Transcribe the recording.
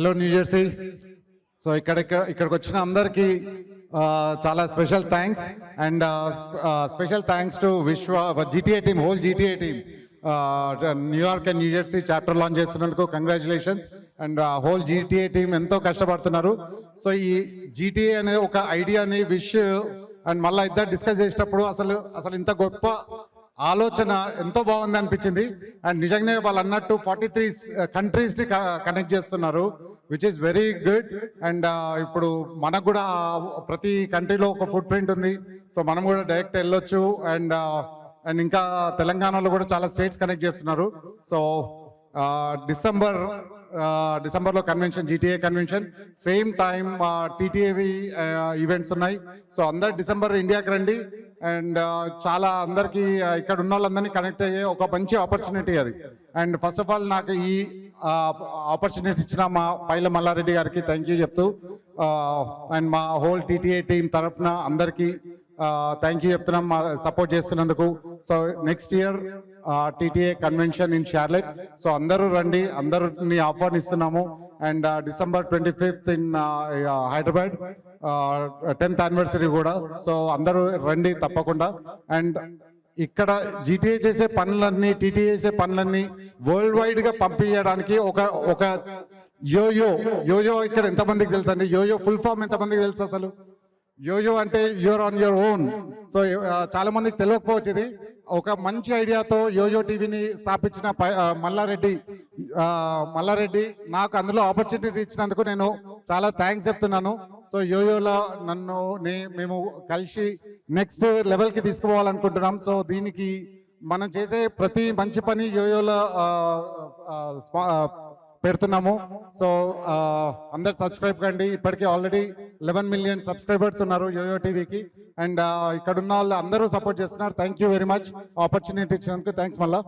Hello new Jersey. So ఇక్కడికి వచ్చిన అందరికీ చాలా special thanks and special thanks to GTA team, whole GTA team. New York and new Jersey chapter launch చేస్తున్నందుకు congratulations. And whole GTA team ఎంతో కష్టపడుతున్నారు. So ఈ GTA అనే ఒక ఐడియాని అండ్ మళ్ళీ ఇద్దరు డిస్కస్ చేసేటప్పుడు అసలు ఇంత గొప్ప ఆలోచన ఎంతో బాగుంది అనిపించింది. అండ్ నిజంగానే వాళ్ళు అన్నట్టు 43 కంట్రీస్ని కనెక్ట్ చేస్తున్నారు, which is very good. And ఇప్పుడు మనకు కూడా ప్రతి కంట్రీలో ఒక ఫుట్ ప్రింట్ ఉంది. సో మనం కూడా డైరెక్ట్ వెళ్ళొచ్చు. అండ్ ఇంకా తెలంగాణలో కూడా చాలా స్టేట్స్ కనెక్ట్ చేస్తున్నారు. సో డిసెంబర్లో convention, GTA convention, same time TTAV events ఉన్నాయి. సో అందరు డిసెంబర్ ఇండియాకి రండి. అండ్ చాలా అందరికీ ఇక్కడ ఉన్న వాళ్ళందరినీ కనెక్ట్ అయ్యే ఒక మంచి ఆపర్చునిటీ అది. అండ్ ఫస్ట్ ఆఫ్ ఆల్ నాకు ఈ ఆపర్చునిటీ ఇచ్చిన మా పైల మల్లారెడ్డి గారికి థ్యాంక్ యూ చెప్తూ, అండ్ మా హోల్ TTA టీం తరఫున అందరికీ థ్యాంక్ యూ చెప్తున్నాం మా సపోర్ట్ చేస్తున్నందుకు. So next year TTA convention in Charlotte. So అందరూ రండి, అందరిని ఆహ్వానిస్తున్నాము. And December 25th in Hyderabad, 10th anniversary కూడా. సో అందరూ రండి తప్పకుండా. అండ్ ఇక్కడ GTA చేసే పనులన్నీ, TTA చేసే పనులన్నీ వరల్డ్ వైడ్ గా పంపించడానికి ఒక యోయో ఇక్కడ ఎంతమందికి తెలుసు అండి? యోయో ఫుల్ ఫామ్ ఎంతమందికి తెలుసు అసలు? యోయో అంటే you're on your own. So చాలా మందికి తెలియకపోవచ్చు. ఇది ఒక మంచి ఐడియాతో యోయో టీవీని స్థాపించిన మల్లారెడ్డి నాకు అందులో ఆపర్చునిటీ ఇచ్చినందుకు నేను చాలా థ్యాంక్స్ చెప్తున్నాను. సో యోయోలో మేము కలిసి నెక్స్ట్ లెవెల్కి తీసుకుపోవాలనుకుంటున్నాం. సో దీనికి మనం చేసే ప్రతి మంచి పని యోయోలో పెడుతున్నాము. సో అందరు సబ్స్క్రైబ్ కండి. ఇప్పటికీ ఆల్రెడీ 11 million సబ్స్క్రైబర్స్ ఉన్నారు యోయో టీవీకి. అండ్ ఇక్కడ ఉన్న వాళ్ళు అందరూ సపోర్ట్ చేస్తున్నారు. Thank you very much opportunity ఇచ్చినందుకు. థ్యాంక్స్ మళ్ళా.